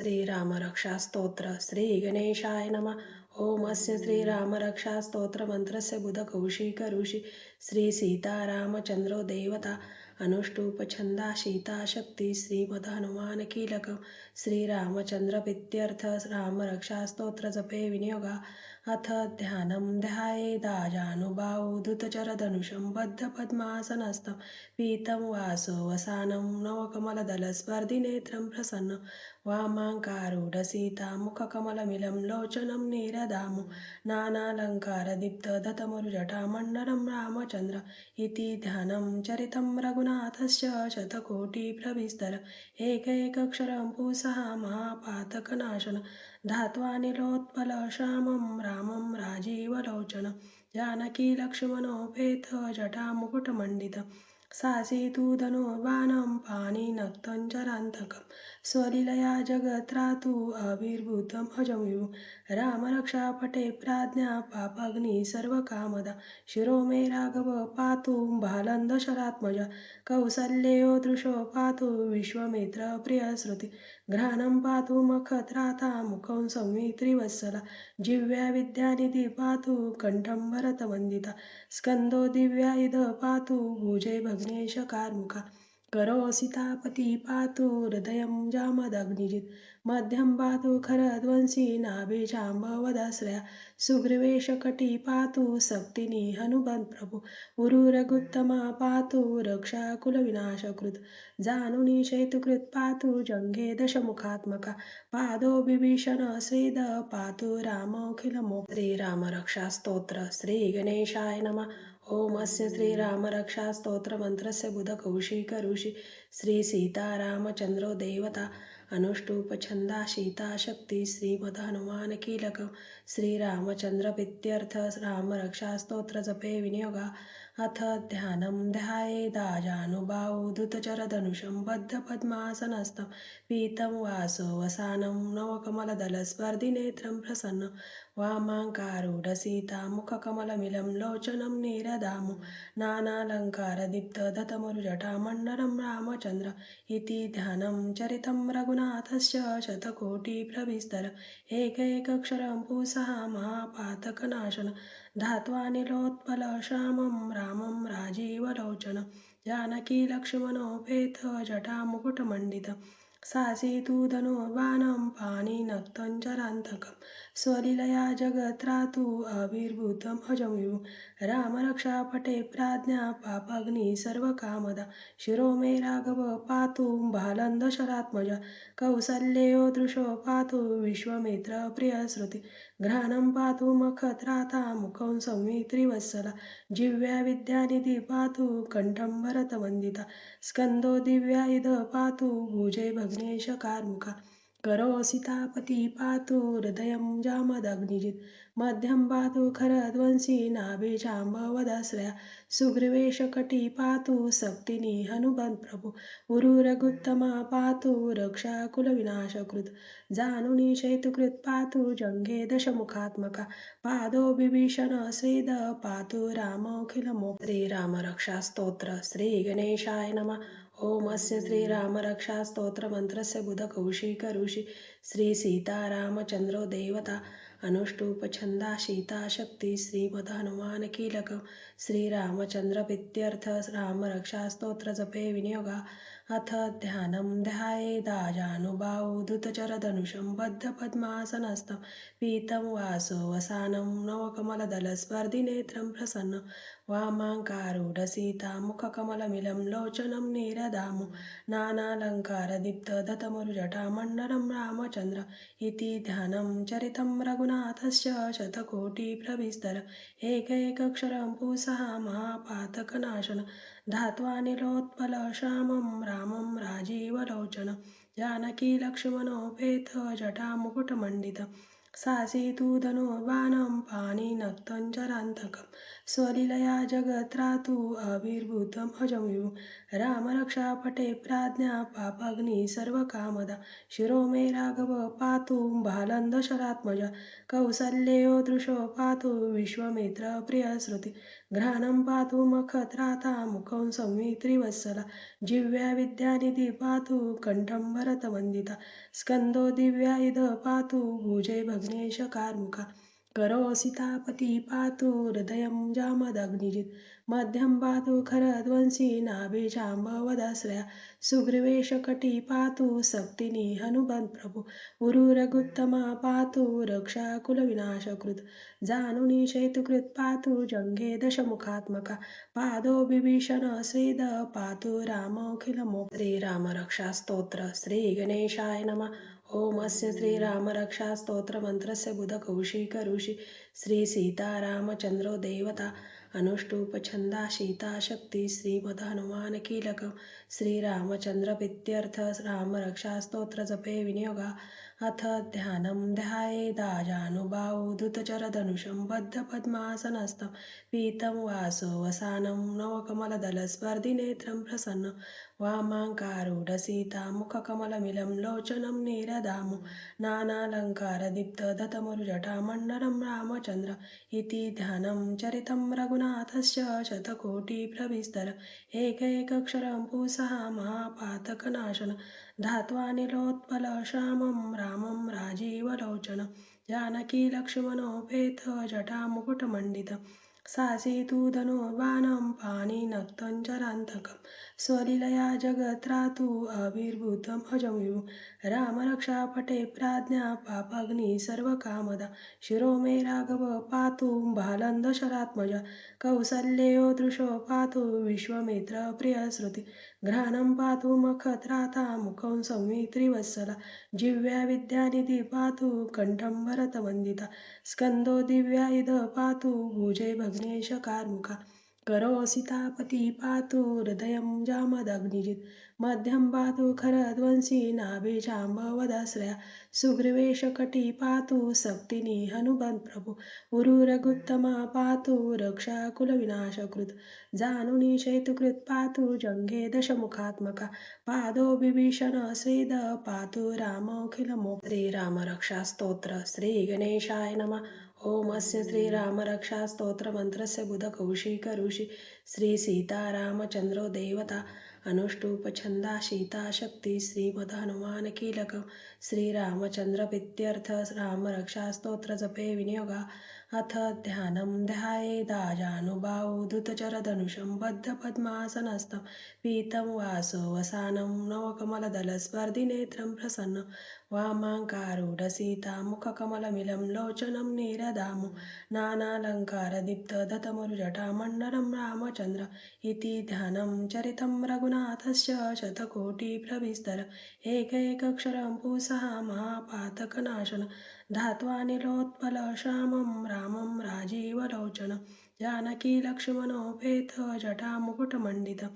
श्रीराम रक्षा स्तोत्र श्री गणेशाय नमः. ओम अस्य श्रीराम रक्षा स्तोत्र मंत्रस्य बुध कौशिक ऋषी श्री सीतारामचंद्रो देवता अनुष्टुप छंदा सीता शक्ती श्रीमद हनुमान कीलकम श्रीरामचंद्र प्रीत्यर्थ राम रक्षा स्तोत्र जपे विनियोगा. अथ ध्यानं ध्यायेदाजानुबाहु धृतचरधनुषं बद्धपद्मासनस्थं पीतं वासवसानं नवकमलदलस्पर्धिनेत्रं प्रसन्नं वामाङ्कारूढसीता मुखकमलमिलं लोचनं नीरदामु नानालङ्कारदीप्तधतमरुजटामण्डलं रामचन्द्र इति ध्यानं चरितं रघुनाथस्य शतकोटिप्रविस्तर एकैकक्षरं पुंसः महापातकनाशन धात्वानिलोत्पलश्यामं रामं राजीवलोचनं जानकीलक्ष्मणोपेत जटामुकुटमण्डितं सासीतु धनुर्बाणं पाणिनक्तं चरान्तकं स्वलीलया जगत्रातु आविर्भूतम् अजं विभुं रामरक्षापटे प्राज्ञा पापाग्नि सर्वकामदा शिरो मे राघव पातु बालन्दशरात्मजा कौसल्यो दृशो पातु विश्वामित्र प्रियश्रुति घ्राणं पातु मखत्राता मुखं सौमित्रिवत्सला जिह्वा विद्यानिधि पातु कण्ठं भरतवन्दिता स्कन्दो दिव्यायुध पातु भुजे भग्नेश कार्मुका करो सीतापति पातु हृदयं जामदग्निजित् मध्यं पातु खरध्वंसी नाभिजाम्बवदाश्रया सुग्रीवेशकटी पातु सक्तिनी हनुमत्प्रभु उरुरगुत्तमा पातु रक्षाकुलविनाशकृत् जानुनी शैतुकृत् पातु जङ्घे दशमुखात्मका पादो विभीषण श्रीद पातु रामोऽखिलमो. श्रीराम रक्षा स्तोत्र श्री गणेशाय नमः. ओम अस्य श्रीराम रक्षा स्तोत्र मंत्रस्य बुध कौशिक ऋषी श्री सीतारामचंद्रो देवता अनुष्टुप छंदा सीता शक्ती श्रीमद हनुमान कीलकम श्रीरामचंद्र प्रीत्यर्थ राम रक्षा स्तोत्र जपे विनियोगा. अथ ध्यानं ध्यायेदाजानुबाहु धृतचरधनुषं बद्धपद्मासनस्थं पीतं वासवसानं नवकमलदलस्पर्धिनेत्रं प्रसन्नं वामाङ्कारूढसीता मुखकमलमिलं लोचनं नीरदामु नानालङ्कारदीप्तधतमरुजटामण्डलं रामचन्द्र इति ध्यानं चरितं रघुनाथस्य शतकोटिप्रविस्तर एकैकक्षरं पुंसः महापातकनाशन धात्वानिलोत्पलश्यामं रामं राजीवलोचनं जानकीलक्ष्मणोपेत जटामुकुटमण्डितं सासीतु धनुर्बाणं पाणिनक्तं चरान्तकं स्वलीलया जगत्रातु आविर्भूतम् अजं विभुं रामरक्षापटे प्राज्ञा पापाग्नि सर्वकामदा शिरो मे राघव पातु बालन्दशरात्मजा कौसल्यो दृशो पातु विश्वामित्र प्रियश्रुति घ्राणं पातु मखत्राता मुखं सौमित्रिवत्सला जिह्वा विद्यानिधि पातु कण्ठं भरतवन्दिता स्कन्दो दिव्यायुध पातु भुजे भग्नेश कार्मुका करो सीतापति पातु हृदयं जामदग्निजित् मध्यं पातु खरध्वंसी नाभिजाम्बवदाश्रया सुग्रीवेशकटी पातु सक्तिनी हनुमत्प्रभु उरुरगुत्तमा पातु रक्षाकुलविनाशकृत् जानुनी शैतुकृत् पातु जङ्घे दशमुखात्मका पादो विभीषण श्रीद पातु रामोऽखिलमो. श्रीराम रक्षा स्तोत्र श्री गणेशाय नमः. ओम अस्य श्रीराम रक्षा स्तोत्र मंत्रस्य बुध कौशिक ऋषी श्री सीतारामचंद्रो देवता अनुष्टुप छंदा सीता शक्ती श्रीमद हनुमान कीलकम श्रीरामचंद्र प्रीत्यर्थ राम रक्षा स्तोत्र जपे विनियोगा. अथ ध्यानं ध्यायेदाजानुबाहु धृतचरधनुषं बद्धपद्मासनस्थं पीतं वासवसानं नवकमलदलस्पर्धिनेत्रं प्रसन्नं वामाङ्कारूढसीता मुखकमलमिलं लोचनं नीरदामु नानालङ्कारदीप्तधतमरुजटामण्डलं रामचन्द्र इति ध्यानं चरितं रघुनाथस्य शतकोटिप्रविस्तर एकैकक्षरं पुंसः महापातकनाशन धात्वानिलोत्पलश्यामं रामं राजीवलोचनं जानकीलक्ष्मणोपेत जटामुकुटमण्डितं सासितु धनुर्बाणं पाणिनक्तं चरान्तकं स्वलीलया जगत्रातु आविर्भूतम् अजं विभुं रामरक्षापटे प्राज्ञा पापाग्नि सर्वकामदा शिरो मे राघव पातु बालन्दशरात्मजा कौसल्यो दृशो पातु विश्वामित्र प्रियश्रुति घ्राणं पातु मखत्राता मुखं संवित्रिवत्सला जिह्वा विद्यानिधि पातु कंठं भरतवन्दिता स्कंदो दिव्यायुध पातु भुजे भग्नेश कार्मुका करो सीतापती पातु हृदयं जामदग्निजित् मध्यं पातु खरध्वंसी नाभिजाम्बवदाश्रया सुग्रीवेशकटी पातु सक्तिनी हनुमत्प्रभु उरुरगुत्तमा पातु रक्षाकुलविनाशकृत् जानुनी शैतकृत् पातु जङ्घे दशमुखात्मका पादो बिभीषण स्वेद पातु रामोऽखिलमो श्रीरामरक्षास्तोत्र श्री गणेशाय नमः ओम अस्य श्रीरामरक्षास्तोत्रमन्त्रस्य बुधकौशिक ऋषि श्री सीतारामचन्द्रो देवता अनुष्टुप् सीता शक्ति श्रीमद्हनुमान कीलकं श्रीरामचन्द्रप्रीत्यर्थ रामरक्षास्तोत्र जपे विनियोगा अथ ध्यानं ध्यायेदाजानुबाहु धृतचरधनुषं बद्धपद्मासनस्थं पीतं वासवसानं नवकमलदलस्पर्धिनेत्रं प्रसन्नं वामाङ्कारूढसीता मुखकमलमिलं लोचनं नीरदामु नानालङ्कारदीप्तधतमरुजटामण्डलं रामचन्द्र इति ध्यानं चरितं रघुनाथस्य शतकोटिप्रविस्तर एकैकक्षरं पुंसः महापातकनाशनं धात्वानिलोत्पलश्यामं रामं राजीवलोचनं जानकीलक्ष्मणोपेतजटामुकुटमण्डितं सासितु धनुर्बाणं पाणिनक्तं चरान्तकं स्वलीलया जगत्रातु आविर्भूतम् अजं विभुं रामरक्षापटे प्राज्ञा पापाग्नि सर्वकामदा शिरो मे राघव पातु बालन्दशरात्मजा कौसल्यो दृशो पातु विश्वामित्र प्रियश्रुति घ्राणं पातु मखत्राता मुखं संवित्रिवत्सला जिह्वा विद्यानिधि पातु कंठं भरतवन्दिता स्कंदो दिव्यायुध पातु भुजे भग्नेश कार्मुका करो सीतापती पातु हृदयं जामदग्निजित् मध्यं पातु खरध्वंसी नाभिजाम्बवदाश्रया सुग्रीवेशकटी पातु सक्तिनी हनुमत्प्रभु उरुरगुत्तमा पातु रक्षाकुलविनाशकृत् जानुनी शैतकृत् पातु जङ्घे दशमुखात्मका पादो बिभीषण स्वेद पातु रामोऽखिलमो श्रीरामरक्षास्तोत्र श्री गणेशाय नमः ओम अस्य श्रीरामरक्षास्तोत्रमन्त्रस्य बुधकौशिक ऋषि श्री सीतारामचन्द्रो देवता अनुष्टुप् सीता शक्ति श्रीमद्हनुमान कीलकं श्रीरामचन्द्रप्रीत्यर्थ रामरक्षास्तोत्र जपे विनियोगा अथ ध्यानं ध्यायेदाजानुबाहु धृतचरधनुषं बद्धपद्मासनस्थं पीतं वासवसानं नवकमलदलस्पर्धिनेत्रं प्रसन्नं वामाङ्कारूढसीता मुखकमलमिलं लोचनं नीरदामु नानालङ्कारदीप्तधतमरुजटामण्डलं रामचन्द्र इति ध्यानं चरितं रघुनाथस्य शतकोटिप्रविस्तर एकैकक्षरं पुंसः महापातकनाशनं धात्वानिलोत्पलश्यामं रामं राजीवलोचनं जानकीलक्ष्मणोपेतजटामुकुटमण्डितं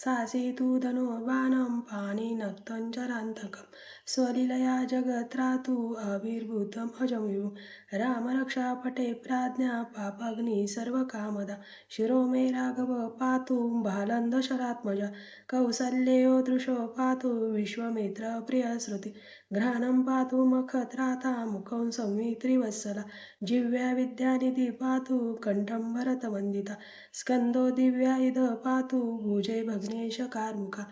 सासितु धनुर्बाणं पाणिनक्तं चरान्तकं स्वलीलया जगत्रातु आविर्भूतम् अजं विभुं रामरक्षापटे प्राज्ञा पापाग्नि सर्वकामदा शिरो मे राघव पातु बालन्दशरात्मजा कौसल्यो दृशो पातु विश्वामित्र प्रियश्रुति घ्राणं पातु मखत्राता मुखं संवित्रिवत्सला जिह्वा विद्यानिधि पातु कंठं भरतवन्दिता स्कंदो दिव्यायुध पातु भुजे भग्नेश कार्मुका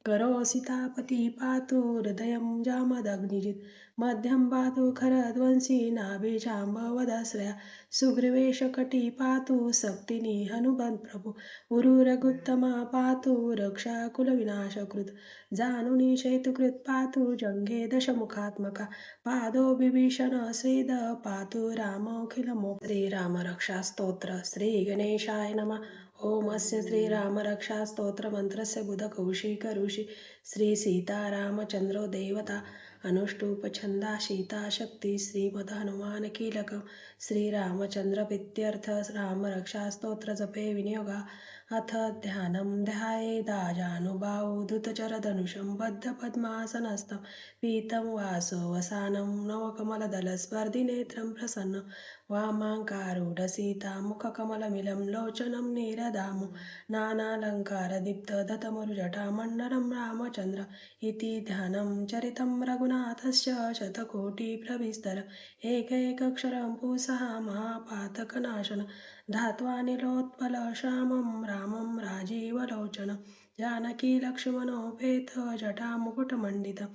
करो सीतापती पातु हृदयं जामदग्निजित् मध्यं पातु खरध्वंसी नाभिजाम्बवदाश्रया सुग्रीवेशकटी पातु सक्तिनी हनुमत्प्रभु उरुरगुत्तमा पातु रक्षाकुलविनाशकृत् जानुनी शैतकृत् पातु जङ्घे दशमुखात्मका पादो बिभीषण स्वेद पातु रामोऽखिलमो श्रीरामरक्षास्तोत्र श्री गणेशाय नमः ओम अस्य श्रीरामरक्षास्तोत्रमन्त्रस्य बुधकौशिक ऋषि श्री सीतारामचन्द्रो देवता अनुष्टुप् सीता शक्ति श्रीमद्हनुमान कीलकं श्रीरामचन्द्रप्रीत्यर्थ रामरक्षास्तोत्र जपे विनियोगा अथ ध्यानं ध्यायेदाजानुबाहुधृतचरधनुषं बद्धपद्मासनस्थं पीतं वासोऽवसानं नवकमलदलस्पर्धिनेत्रं प्रसन्नं वामाङ्कारूढसीतामुखकमलमिलं लोचनं निरदामु नानालङ्कारदीप्तधतमरुजटामण्डलं रामचन्द्र इति ध्यानं चरितं रघुनाथस्य शतकोटिप्रविस्तर एकैकक्षरं पुंसः महापातकनाशन धात्वानिलोत्पलश्यामं रामं राजीवलोचनं जानकीलक्ष्मणोपेत जटामुकुटमण्डितं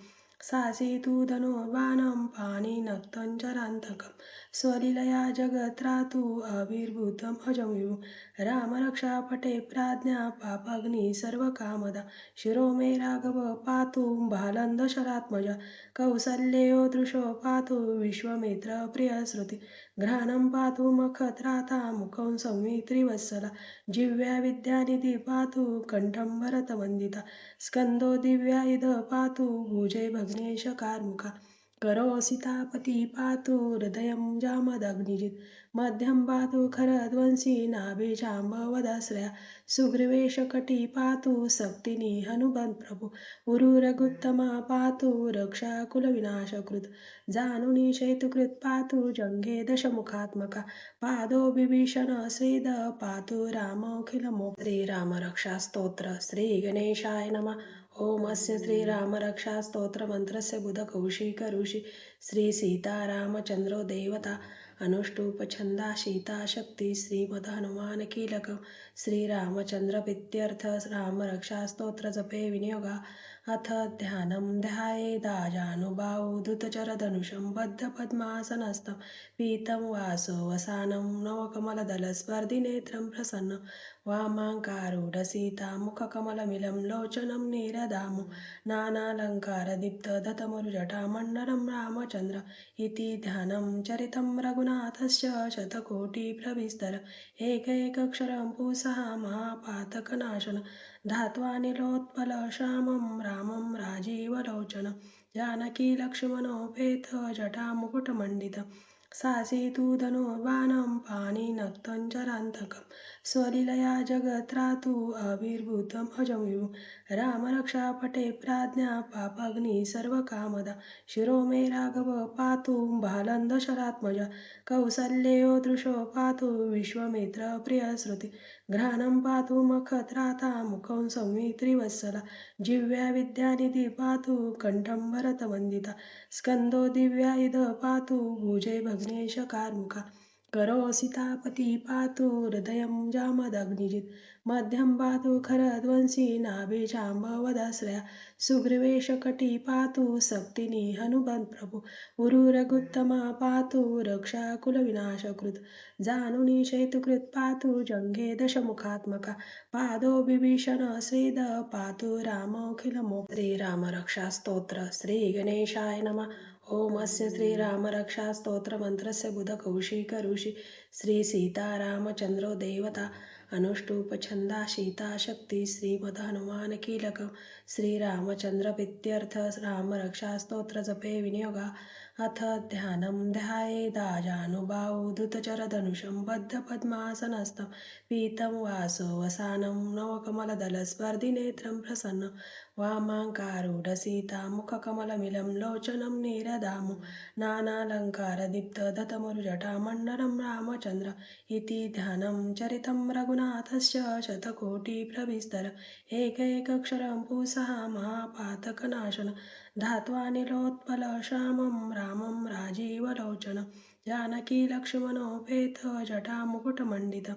सासीतुधनुर्बाणं पाणिनक्तं चरान्तकं स्वलीलया जगत्रातु आविर्भूतम् अजं विभुं रामरक्षापटे प्राज्ञा पापाग्नि सर्वकामदा शिरो मे राघव पातु बालन्दशरात्मजा कौसल्ययो दृशो पातु विश्वामित्रप्रियश्रुति घ्राणं पातु मखत्राता मुखं सौमित्रिवत्सला जिह्वा विद्यानिधि पातु कण्ठं भरतवन्दिता स्कन्दो दिव्यायुध पातु भुजे भग्नेशकार्मुका करो सीतापति पातु हृदयं जामदग्निजित् मध्यं पातु खरध्वंसी नाभिजाम्बवदाश्रया सुग्रीवेशकटी पातु सक्तिनी हनुमत्प्रभु उरुरगुत्तमा पातु रक्षाकुलविनाशकृत् जानुनी सेतुकृत् पातु जङ्गे दशमुखात्मका पादो विभीषण श्रीद पातु रामोऽखिलमो श्रीरामरक्षास्तोत्र श्रीगणेशाय नमः ओम अस्य श्रीरामरक्षास्तोत्रमन्त्रस्य बुधकौशिक ऋषि श्रीसीतारामचन्द्रो देवता अनुष्टुप्छन्दा सीताशक्ति श्रीमद्हनुमानकीलकं श्रीरामचन्द्रप्रीत्यर्थ रामरक्षास्तोत्रजपे विनियोगा अथ ध्यानं ध्यायेदाजानुबाहुधृतचरधनुषं बद्धपद्मासनस्थं पीतं वासोऽवसानं नवकमलदलस्पर्धिनेत्रं प्रसन्नं वामाङ्कारूढसीतामुखकमलमिलं लोचनं निरदामु नानालङ्कारदीप्तधतमरुजटामण्डलं रामचन्द्र इति ध्यानं चरितं रघुनाथस्य शतकोटिप्रविस्तर एकैकक्षरं पुंसः महापातकनाशन धात्वानिलोत्पलश्यामं रामं राजीवलोचनं जानकीलक्ष्मणोपेत जटामुकुटमण्डितं सासीतुधनुर्बाणं पाणिनक्तं चरान्तकं स्वलीलया जगत्रातु आविर्भूतम् अजं विभुं रामरक्षापटे प्राज्ञा पापाग्नि सर्वकामदा शिरो मे राघव पातु बालन्दशरात्मजा कौसल्ययो दृशो पातु विश्वामित्रप्रियश्रुति घ्राणं पातु मखत्राता मुखं सौमित्रिवत्सला जिह्वा विद्यानिधि पातु कण्ठं भरतवन्दिता स्कन्दो दिव्यायुध पातु भुजे भग्नेशकार्मुका करो सीतापति पातु हृदयं जामदग्निजित् मध्यं पातु खरध्वंसी नाभिजाम्बवदाश्रया सुग्रीवेशकटी पातु सक्तिनी हनुमत्प्रभु उरुरगुत्तमा पातु रक्षाकुलविनाशकृत् जानुनी सेतुकृत् पातु जङ्गे दशमुखात्मका पादो विभीषण श्रीद पातु रामोऽखिलमो श्रीरामरक्षास्तोत्र श्रीगणेशाय नमः ओम अस्य श्रीरामरक्षास्तोत्रमन्त्रस्य बुधकौशिक ऋषि श्रीसीतारामचन्द्रो देवता अनुष्टुप्छन्दा सीताशक्ति श्रीमद्हनुमानकीलकं श्रीरामचन्द्रप्रीत्यर्थ रामरक्षास्तोत्रजपे विनियोगा अथ ध्यानं ध्यायेदाजानुबाहुधृतचरधनुषं बद्धपद्मासनस्थं पीतं वासोऽवसानं नवकमलदलस्पर्धिनेत्रं प्रसन्नं वामाङ्कारूढसीतामुखकमलमिलं लोचनं निरदामु नानालङ्कारदीप्तधतमरुजटामण्डलं रामचन्द्र इति ध्यानं चरितं रघुनाथस्य शतकोटिप्रविस्तर एकैकक्षरं पुंसः महापातकनाशन धात्वानिलोत्पलश्यामं रामं राजीवलोचनं जानकीलक्ष्मणोपेत जटामुकुटमण्डितं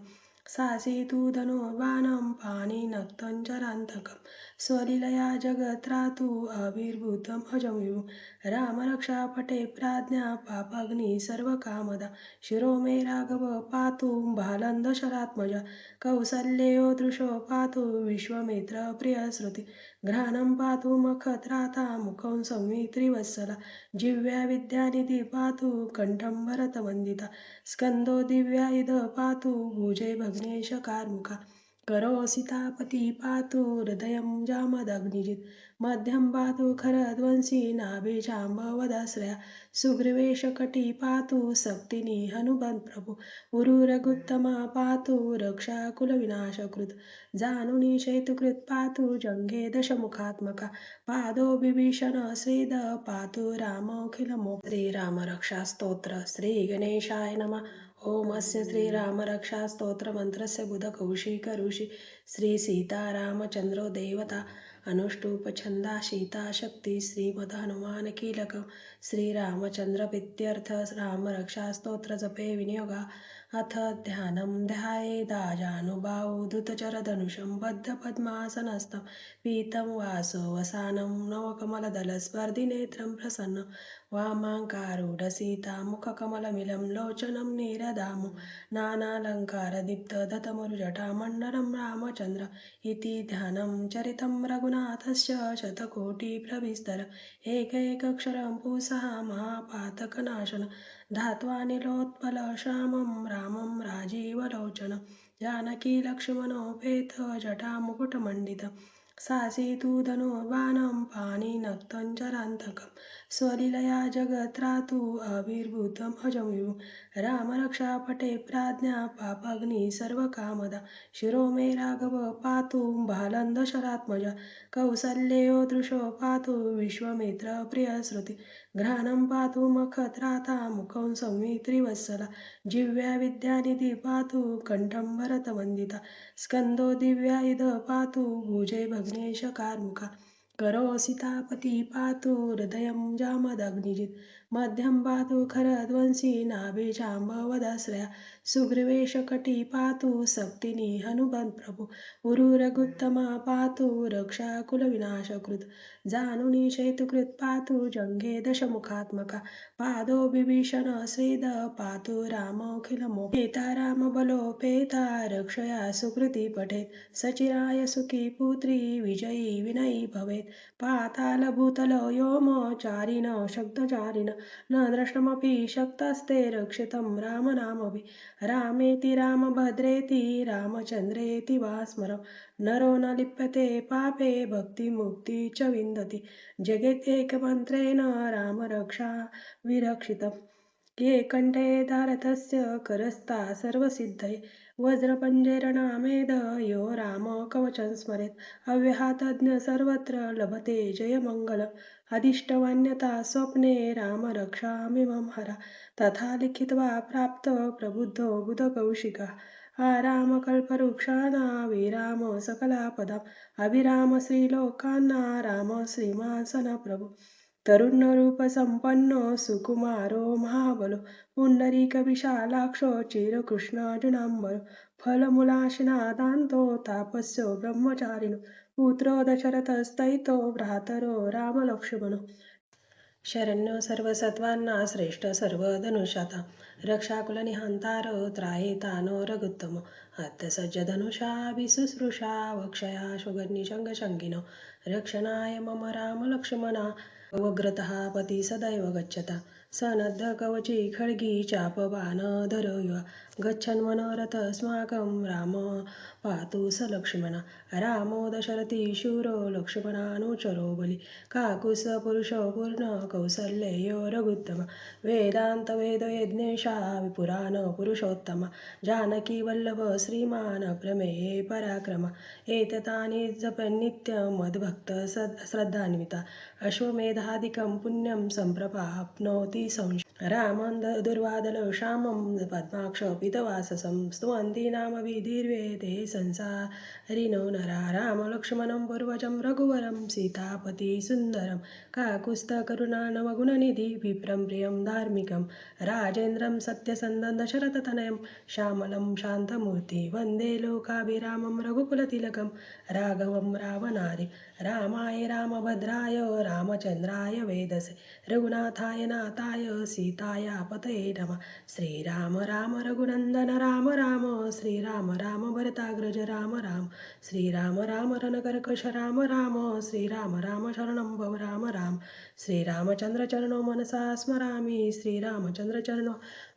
सासीतुधनुर्बाणं पाणिनक्तं चरान्तकं स्वलीलया जगत्रातु आविर्भूतम् अजं विभुं रामरक्षापटे प्राज्ञा पापाग्नि सर्वकामदा शिरो मे राघव पातु बालन्दशरात्मजा कौसल्ययो दृशो पातु विश्वामित्रप्रियश्रुति घ्राणं पातु मखत्राता मुखं सौमित्रिवत्सला जिह्वा विद्यानिधि पातु कण्ठं भरतवन्दिता स्कन्दो दिव्यायुध पातु भुजे भग्नेशकार्मुका करो सीतापति पातु हृदयं जामदग्निजित् मध्यं पातु खरध्वंसी नाभिजाम्बवदाश्रया सुग्रीवेश कटी पातु सक्तिनी हनुमत्प्रभु उरुरगुत्तमा पातु रक्षाकुलविनाशकृत् जानुनी शेतुकृत् पातु जङ्गे दशमुखात्मका पादो विभीषण श्रीद पातु रामोऽखिलमो श्रीरामरक्षास्तोत्र श्रीगणेशाय नमः ओम अस्य श्रीरामरक्षास्तोत्रमन्त्रस्य बुधकौशिक ऋषि श्रीसीतारामचन्द्रो देवता अनुष्टुप्छन्दा सीताशक्ति श्रीमद्हनुमानकीलकं श्रीरामचन्द्रप्रीत्यर्थ रामरक्षास्तोत्रजपे विनियोगः अथ ध्यानं ध्यायेदाजानुबाहु धृतचरधनुषं बद्धपद्मासनस्थं पीतं वासोऽवसानं नवकमलदलस्पर्धिनेत्रं प्रसन्नं वामाङ्कारूढसीता मुखकमलमिलं लोचनं निरधामु नानालङ्कारदीप्तधतमरुजटामण्डलं रामचन्द्र इति ध्यानं चरितं रघुनाथस्य शतकोटिप्रविस्तर एकैकक्षरं पुंसः महापातकनाशन धात्वानिलोत्पलश्यामं रामं राजीवलोचनं जानकीलक्ष्मणोपेत जटामुकुटमण्डितं सासीतु धनुर्बाणं पाणिनक्तं चरान्तकं स्वलीलया जगत्रातु आविर्भूतम् अजं विभुं रामरक्षापटे प्राज्ञा पापाग्नि सर्वकामदा शिरो मे राघव पातु बालन्दशरात्मजा कौसल्यो दृशो पातु विश्वामित्र प्रियश्रुति घ्राणं पातु मखत्राता मुखं सौमित्रिवत्सला जिह्वा विद्यानिधि पातु कण्ठं भरतवन्दिता स्कन्दो दिव्यायुध पातु भुजे भग्नेश कार्मुका करो सीतापति पातु हृदयं जामदग्निजित् मध्यं पातु खरध्वंसी नाभिजाम्बवदाश्रया सुग्रीवेश कटी पातु सक्तिनी हनुमत्प्रभु उरुरगुत्तमा पातु रक्षाकुलविनाशकृत् जानुनी शेतुकृत् पातु जङ्गे दशमुखात्मका पादो विभीषण श्रीद पातु रामोऽखिलमो सीतारामबलोपेता रक्षया सुकृती पठेत् सचिराय सुखी पुत्री विजयी विनयी भवेत् पातालभूतल व्योमचारिण शब्दचारिण न द्रष्टुमपि शक्तस्ते रक्षितं रामनामभिः रामेति रामभद्रेति रामचन्द्रेति वा स्मरं नरो न लिप्यते पापे भक्तिमुक्ति च विन्दति जगत्येकमन्त्रेण रामरक्षा विरक्षितम् ये कण्ठे धारतस्य करस्था सर्वसिद्धये वज्रपञ्जरनामेद यो रामकवचं स्मरेत् अव्याहतज्ञ सर्वत्र लभते जयमङ्गलम् अदिष्टवान्यथा स्वप्ने रामरक्षामिमं हरा तथा लिखित्वा प्राप्त प्रबुद्धो बुधकौशिकः आरामकल्पवृक्षाणां विराम सकलापदाम् अभिराम श्रीलोकान्ना राम श्रीमासनप्रभु तरुणरूपसम्पन्नो सुकुमारो महाबलो पुण्डरीकविशालाक्षो चिरकृष्णार्जुनाम्बरो फलमूलाशिनादान्तो तापस्यो ब्रह्मचारिणो पुत्रो दशरथस्तैतो भ्रातरो रामलक्ष्मणो शरण्यो सर्वसत्त्वान्ना श्रेष्ठ सर्वधनुषाता रक्षाकुलनिहन्तारो त्रायितानो रघुत्तमो अत्यसज्जधनुषा विशुश्रूषा वक्षया शुगनिशङ्गशङ्गिनो रक्षणाय मम रामलक्ष्मणा वग्रतः पति सदैव गच्छता सनद्धकवची खड्गी चापबाणधरो युवा गच्छन् मनोरथस्माकं राम पातु स लक्ष्मणा रामो दशरथी शूरो लक्ष्मणानुचरो बलि काकुत्स्थपुरुषो पूर्ण कौसल्ययो रघुत्तम वेदान्तवेदयज्ञेशा विपुराण पुरुषोत्तम जानकी वल्लभ श्रीमान् प्रमेये पराक्रम एततानि जपन्नित्यं मद्भक्त श्रद्धान्विता अश्वमेधादिकं पुण्यं सम्प्राप्नोति संशय रामं दुर्वादलश्यामं पद्माक्षपितवाससं स्तुवन्ति नाम विधिर्वेदे संसारिणो नरा रामलक्ष्मणं पूर्वजं रघुवरं सीतापति सुन्दरं काकुत्स्थकरुणानवगुणनिधि विप्रं प्रियं धार्मिकं राजेन्द्रं सत्यसन्धं दशरथतनयं श्यामलं शान्तमूर्ति वन्दे लोकाभिरामं रघुकुलतिलकं राघवं रावणारि रामाय रामभद्राय रामचन्द्राय वेदसे रघुनाथाय नाथाय सीताय पतये नमः श्रीराम राम रघुनन्दन राम राम श्रीराम राम भरताग्रज राम राम श्रीराम राम रणकर्कश राम राम श्रीराम राम शरणं भव राम राम श्रीरामचन्द्रचरणो मनसा स्मरामि श्रीरामचन्द्रचरणो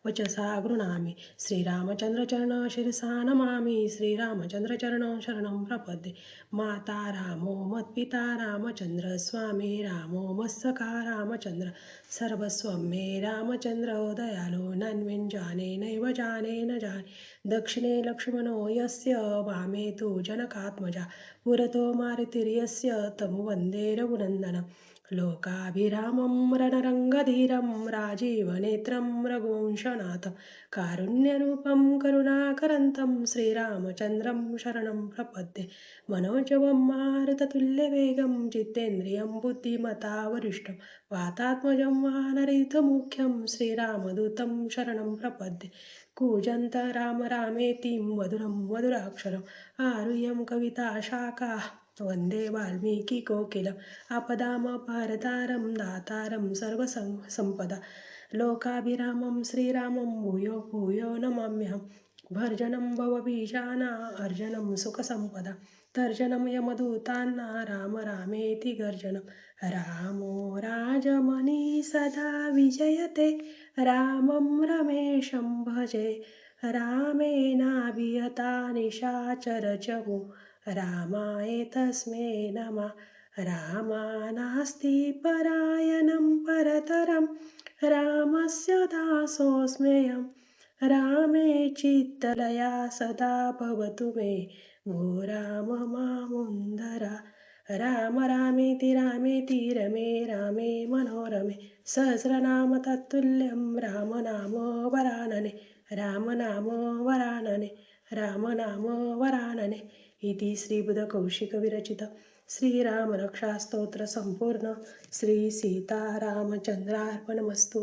वचसा गृह्णामि श्रीरामचन्द्रचरण शिरसा नमामि श्रीरामचन्द्रचरण शरणं प्रपद्ये माता रामो मत्पिता रामचन्द्र स्वामी रामो मत्सखा रामचन्द्र सर्वस्वं मे रामचन्द्र दयालो नन्विन् जाने नैव जाने न जाने दक्षिणे लक्ष्मणो यस्य वामे तु जनकात्मजा पुरतो मारुतिर्यस्य तं वन्दे रघुनन्दनम् लोकाभिरामं रणरङ्गधीरं राजीवनेत्रं रघुवंशनाथं कारुण्यरूपं करुणाकरन्तं श्रीरामचन्द्रं शरणं प्रपद्ये मनोजवं मारुततुल्यवेगं जितेन्द्रियं बुद्धिमता वरिष्ठं वातात्मजं वानरयुथमुख्यं श्रीरामदूतं शरणं प्रपद्ये कूजन्त राम रामेति मधुरं मधुराक्षरम् आरुह्यं कविताशाखा वन्दे वाल्मीकिकोकिलम् आपदामपहर्तारं दातारं सर्वसम्पदा लोकाभिरामं श्रीरामं भूयो भूयो नमाम्यहं भर्जनं भवबीजाना अर्जनं सुखसम्पदा तर्जनं यमदूतान्ना राम रामेति गर्जनं रामो राजमणि सदा विजयते रामं रमेशं भजे रामेणाभिहता निशाचरचमु रामाय तस्मै नमः रामानास्ति परायणं परतरं रामस्य दासोऽस्म्यहं रामे चित्तलया सदा भवतु मे भो राम मामुन्दरा राम रामेति रमे रामे मनोरमे सहस्रनाम तत्तुल्यं रामनाम वरानने रामनाम वरानने इति श्रीबुधकौशिकविरचितं श्रीरामरक्षास्तोत्रसम्पूर्ण श्री सीतारामचन्द्रार्पणमस्तु।